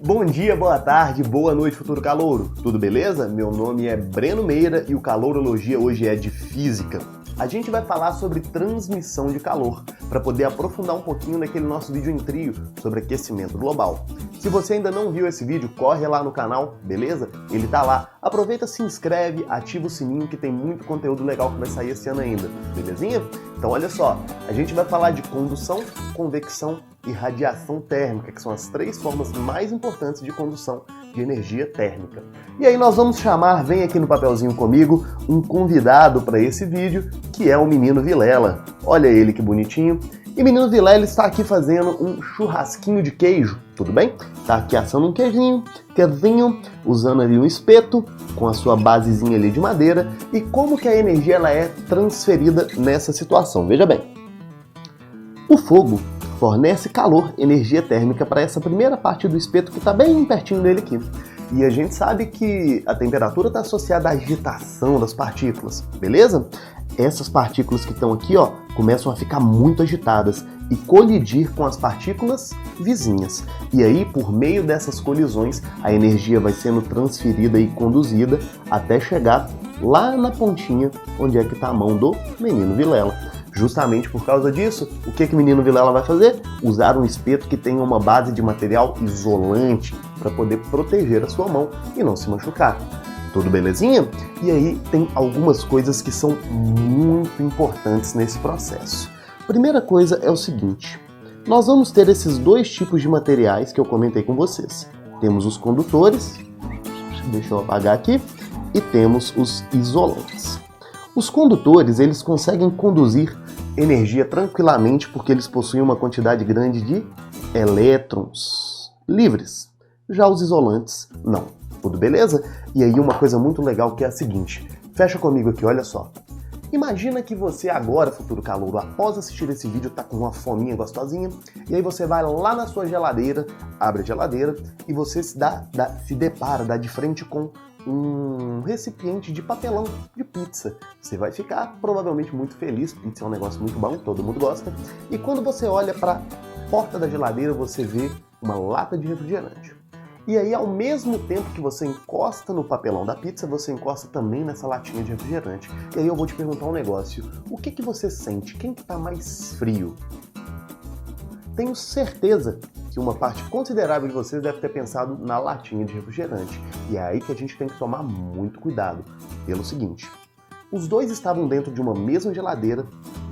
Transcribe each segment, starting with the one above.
Bom dia, boa tarde, boa noite, futuro calouro. Tudo beleza? Meu nome é Breno Meira e o Calourologia hoje é de Física. A gente vai falar sobre transmissão de calor, para poder aprofundar um pouquinho naquele nosso vídeo em trio sobre aquecimento global. Se você ainda não viu esse vídeo, corre lá no canal, beleza? Ele tá lá. Aproveita, se inscreve, ativa o sininho que tem muito conteúdo legal que vai sair esse ano ainda, belezinha? Então olha só, a gente vai falar de condução, convecção e radiação térmica, que são as três formas mais importantes de condução de energia térmica. E aí nós vamos chamar, vem aqui no papelzinho comigo, um convidado para esse vídeo, que é o Menino Vilela. Olha ele que bonitinho. E o Menino Vilela está aqui fazendo um churrasquinho de queijo, tudo bem? Está aqui assando um queijinho, usando ali um espeto, com a sua basezinha ali de madeira. E como que a energia ela é transferida nessa situação? Veja bem, o fogo fornece calor, energia térmica para essa primeira parte do espeto que está bem pertinho dele aqui. E a gente sabe que a temperatura está associada à agitação das partículas, beleza? Essas partículas que estão aqui, ó, começam a ficar muito agitadas e colidir com as partículas vizinhas. E aí, por meio dessas colisões, a energia vai sendo transferida e conduzida até chegar lá na pontinha onde é que está a mão do Menino Vilela. Justamente por causa disso, o que o Menino Vilela vai fazer? Usar um espeto que tenha uma base de material isolante para poder proteger a sua mão e não se machucar. Tudo belezinha? E aí tem algumas coisas que são muito importantes nesse processo. Primeira coisa é o seguinte, nós vamos ter esses dois tipos de materiais que eu comentei com vocês. Temos os condutores, deixa eu apagar aqui, e temos os isolantes. Os condutores, eles conseguem conduzir energia tranquilamente porque eles possuem uma quantidade grande de elétrons livres. Já os isolantes, não. Tudo beleza? E aí uma coisa muito legal que é a seguinte, fecha comigo aqui, olha só. Imagina que você agora, futuro calouro, após assistir esse vídeo, tá com uma fominha gostosinha, e aí você vai lá na sua geladeira, abre a geladeira, e você se dá de frente com um recipiente de papelão de pizza. Você vai ficar provavelmente muito feliz, pizza é um negócio muito bom, todo mundo gosta. E quando você olha para a porta da geladeira, você vê uma lata de refrigerante. E aí, ao mesmo tempo que você encosta no papelão da pizza, você encosta também nessa latinha de refrigerante. E aí eu vou te perguntar um negócio. O que você sente? Quem que tá mais frio? Tenho certeza que uma parte considerável de vocês deve ter pensado na latinha de refrigerante. E é aí que a gente tem que tomar muito cuidado. Pelo seguinte, os dois estavam dentro de uma mesma geladeira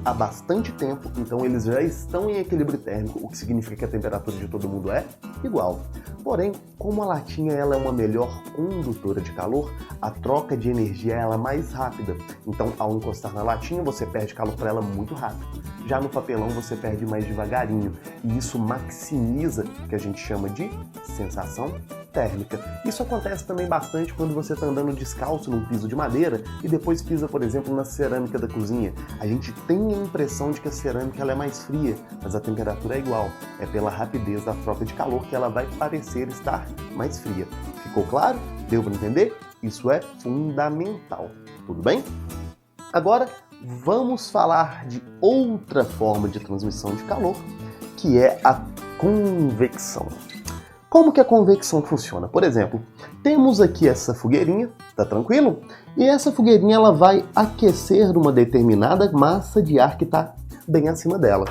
há bastante tempo, então eles já estão em equilíbrio térmico, o que significa que a temperatura de todo mundo é igual. Porém, como a latinha ela é uma melhor condutora de calor, a troca de energia ela é mais rápida. Então, ao encostar na latinha, você perde calor para ela muito rápido. Já no papelão, você perde mais devagarinho. E isso maximiza o que a gente chama de sensação térmica. Isso acontece também bastante quando você está andando descalço num piso de madeira e depois pisa, por exemplo, na cerâmica da cozinha. A gente tem a impressão de que a cerâmica ela é mais fria, mas a temperatura é igual. É pela rapidez da troca de calor que ela vai parecer estar mais fria. Ficou claro? Deu para entender? Isso é fundamental. Tudo bem? Agora, vamos falar de outra forma de transmissão de calor, que é a convecção. Como que a convecção funciona? Por exemplo, temos aqui essa fogueirinha, tá tranquilo? E essa fogueirinha ela vai aquecer uma determinada massa de ar que está bem acima dela.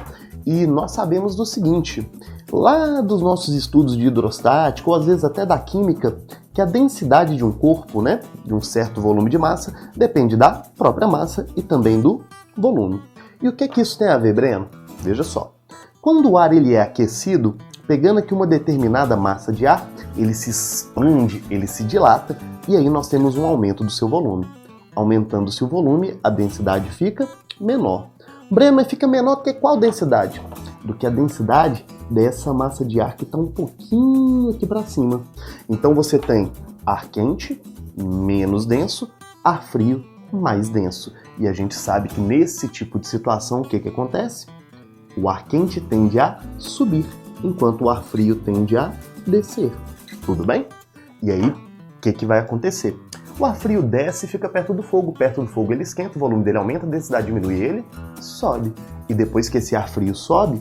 E nós sabemos do seguinte, lá dos nossos estudos de hidrostática, ou às vezes até da química, que a densidade de um corpo, né, de um certo volume de massa, depende da própria massa e também do volume. E o que isso tem a ver, Breno? Veja só. Quando o ar ele é aquecido, pegando aqui uma determinada massa de ar, ele se expande, ele se dilata, e aí nós temos um aumento do seu volume. Aumentando-se o volume, a densidade fica menor. Breno, mas fica menor do que qual densidade? Do que a densidade dessa massa de ar que está um pouquinho aqui para cima. Então você tem ar quente, menos denso, ar frio, mais denso. E a gente sabe que nesse tipo de situação, o que acontece? O ar quente tende a subir, enquanto o ar frio tende a descer. Tudo bem? E aí, o que vai acontecer? O ar frio desce e fica perto do fogo. Perto do fogo ele esquenta, o volume dele aumenta, a densidade diminui e ele sobe. E depois que esse ar frio sobe,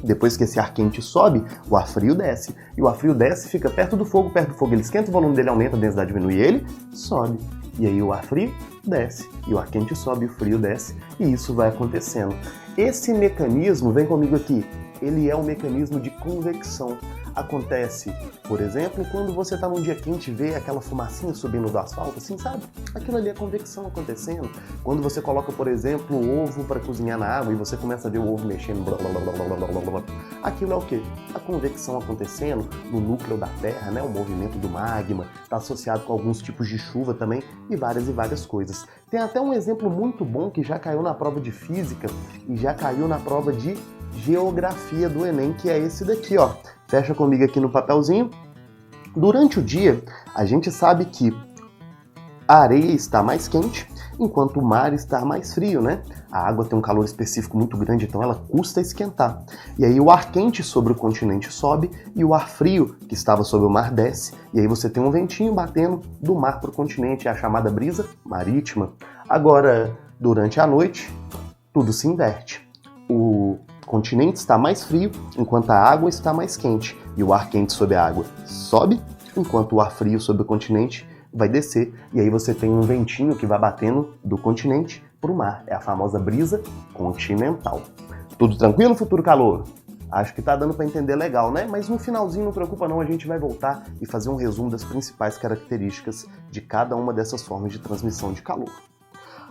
depois que esse ar quente sobe, o ar frio desce. E o ar frio desce, fica perto do fogo ele esquenta, o volume dele aumenta, a densidade diminui, ele sobe. E aí o ar frio desce, e o ar quente sobe, e o frio desce, e isso vai acontecendo. Esse mecanismo, vem comigo aqui, ele é um mecanismo de convecção. Acontece, por exemplo, quando você está num dia quente e vê aquela fumacinha subindo do asfalto, assim, sabe? Aquilo ali é convecção acontecendo. Quando você coloca, por exemplo, o ovo para cozinhar na água e você começa a ver o ovo mexendo, blá, blá, blá, blá, blá, blá, blá. Aquilo é o quê? A convecção acontecendo no núcleo da Terra, né? O movimento do magma, está associado com alguns tipos de chuva também e várias coisas. Tem até um exemplo muito bom que já caiu na prova de física e já caiu na prova de geografia do Enem, que é esse daqui, ó. Fecha comigo aqui no papelzinho. Durante o dia, a gente sabe que a areia está mais quente, enquanto o mar está mais frio, né? A água tem um calor específico muito grande, então ela custa esquentar. E aí o ar quente sobre o continente sobe e o ar frio que estava sobre o mar desce. E aí você tem um ventinho batendo do mar para o continente, é a chamada brisa marítima. Agora, durante a noite, tudo se inverte. O continente está mais frio, enquanto a água está mais quente. E o ar quente sobre a água sobe, enquanto o ar frio sobre o continente vai descer. E aí você tem um ventinho que vai batendo do continente para o mar. É a famosa brisa continental. Tudo tranquilo, futuro calouro? Acho que tá dando para entender legal, né? Mas no finalzinho, não preocupa não, a gente vai voltar e fazer um resumo das principais características de cada uma dessas formas de transmissão de calor.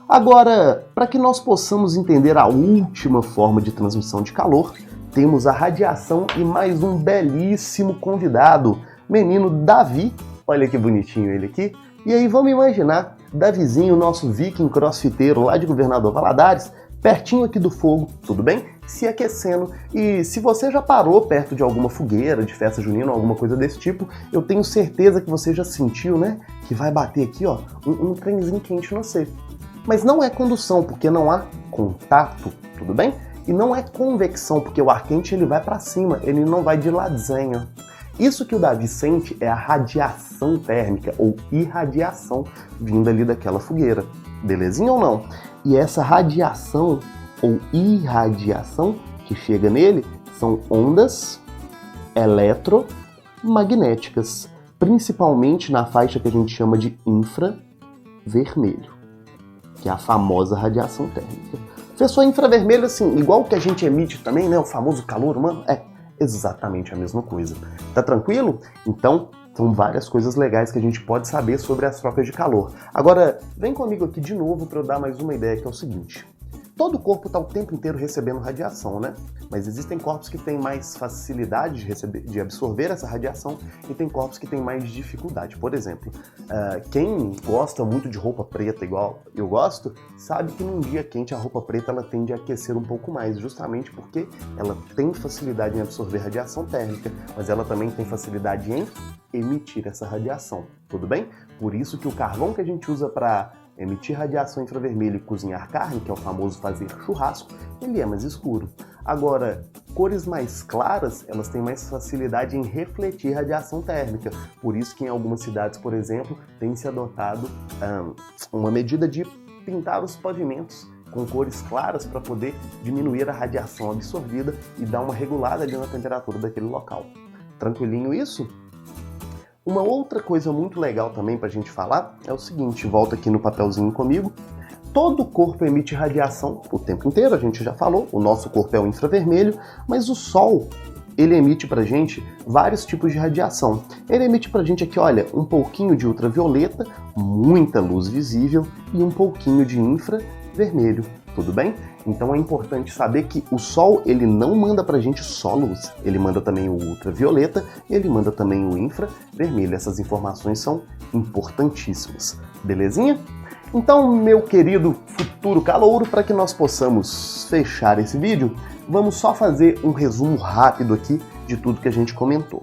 Agora, para que nós possamos entender a última forma de transmissão de calor, temos a radiação e mais um belíssimo convidado, menino Davi. Olha que bonitinho ele aqui. E aí vamos imaginar Davizinho, nosso viking crossfiteiro lá de Governador Valadares, pertinho aqui do fogo, tudo bem? Se aquecendo. E se você já parou perto de alguma fogueira, de festa junina, alguma coisa desse tipo, eu tenho certeza que você já sentiu, né? Que vai bater aqui, ó, um trenzinho quente no você. Mas não é condução, porque não há contato, tudo bem? E não é convecção, porque o ar quente ele vai para cima, ele não vai de ladinho. Isso que o Davi sente é a radiação térmica, ou irradiação, vindo ali daquela fogueira. Belezinha ou não? E essa radiação, ou irradiação, que chega nele, são ondas eletromagnéticas, principalmente na faixa que a gente chama de infravermelho, que é a famosa radiação térmica. Professor, infravermelho, assim, igual que a gente emite também, né? O famoso calor humano, é exatamente a mesma coisa. Tá tranquilo? Então, são várias coisas legais que a gente pode saber sobre as trocas de calor. Agora, vem comigo aqui de novo para eu dar mais uma ideia, que é o seguinte. Todo o corpo está o tempo inteiro recebendo radiação, né? Mas existem corpos que têm mais facilidade de absorver essa radiação e tem corpos que têm mais dificuldade. Por exemplo, quem gosta muito de roupa preta, igual eu gosto, sabe que num dia quente a roupa preta ela tende a aquecer um pouco mais, justamente porque ela tem facilidade em absorver radiação térmica, mas ela também tem facilidade em emitir essa radiação, tudo bem? Por isso que o carvão que a gente usa para emitir radiação infravermelha e cozinhar carne, que é o famoso fazer churrasco, ele é mais escuro. Agora, cores mais claras, elas têm mais facilidade em refletir radiação térmica. Por isso que em algumas cidades, por exemplo, tem se adotado uma medida de pintar os pavimentos com cores claras para poder diminuir a radiação absorvida e dar uma regulada ali na temperatura daquele local. Tranquilinho isso? Uma outra coisa muito legal também para a gente falar é o seguinte, volta aqui no papelzinho comigo. Todo corpo emite radiação o tempo inteiro, a gente já falou, o nosso corpo é o infravermelho, mas o Sol, ele emite pra gente vários tipos de radiação. Ele emite pra gente aqui, olha, um pouquinho de ultravioleta, muita luz visível e um pouquinho de infravermelho, tudo bem? Então é importante saber que o Sol, ele não manda pra gente só luz, ele manda também o ultravioleta e ele manda também o infravermelho. Essas informações são importantíssimas, belezinha? Então, meu querido futuro calouro, para que nós possamos fechar esse vídeo, vamos só fazer um resumo rápido aqui de tudo que a gente comentou.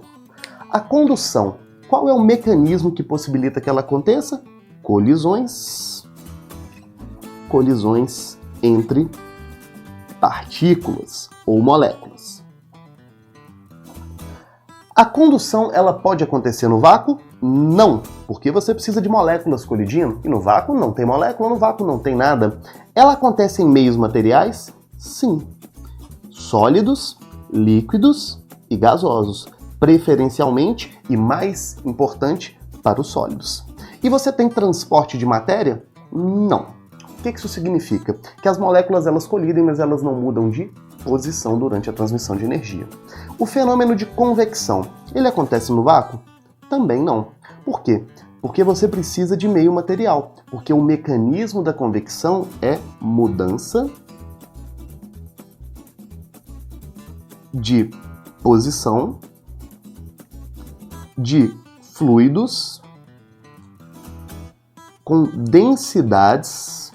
A condução, qual é o mecanismo que possibilita que ela aconteça? Colisões entre partículas ou moléculas. A condução, ela pode acontecer no vácuo? Não, porque você precisa de moléculas colidindo, e no vácuo não tem molécula, no vácuo não tem nada. Ela acontece em meios materiais? Sim. Sólidos líquidos e gasosos, preferencialmente e mais importante para os sólidos. E você tem transporte de matéria? Não. O que isso significa? Que as moléculas elas colidem, mas elas não mudam de posição durante a transmissão de energia. O fenômeno de convecção, ele acontece no vácuo? Também não. Por quê? Porque você precisa de meio material, porque o mecanismo da convecção é mudança de posição de fluidos com densidades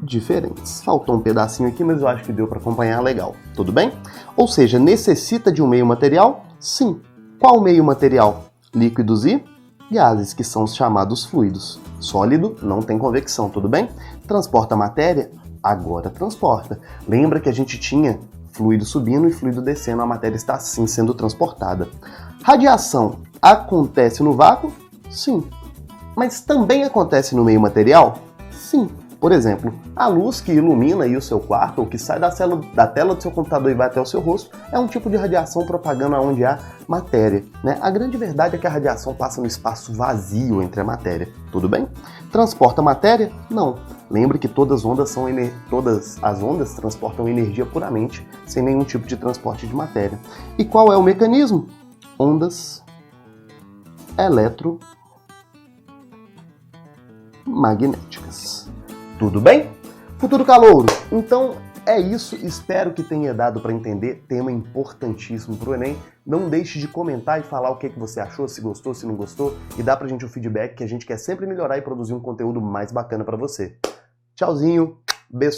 diferentes. Faltou um pedacinho aqui, mas eu acho que deu para acompanhar legal. Tudo bem? Ou seja, necessita de um meio material? Sim. Qual meio material? Líquidos e gases, que são os chamados fluidos. Sólido não tem convecção, tudo bem? Transporta matéria? Agora transporta. Lembra que a gente tinha fluido subindo e fluido descendo, a matéria está assim sendo transportada. Radiação acontece no vácuo? Sim. Mas também acontece no meio material? Sim. Por exemplo, a luz que ilumina aí o seu quarto, ou que sai da tela do seu computador e vai até o seu rosto, é um tipo de radiação propagando aonde há matéria, né? A grande verdade é que a radiação passa no espaço vazio entre a matéria, tudo bem? Transporta matéria? Não. Lembre que todas as ondas transportam energia puramente, sem nenhum tipo de transporte de matéria. E qual é o mecanismo? Ondas eletromagnéticas. Tudo bem? Futuro calouro, então é isso, espero que tenha dado para entender, tema importantíssimo para o Enem. Não deixe de comentar e falar o que você achou, se gostou, se não gostou, e dá pra gente um feedback que a gente quer sempre melhorar e produzir um conteúdo mais bacana para você. Tchauzinho, beijo,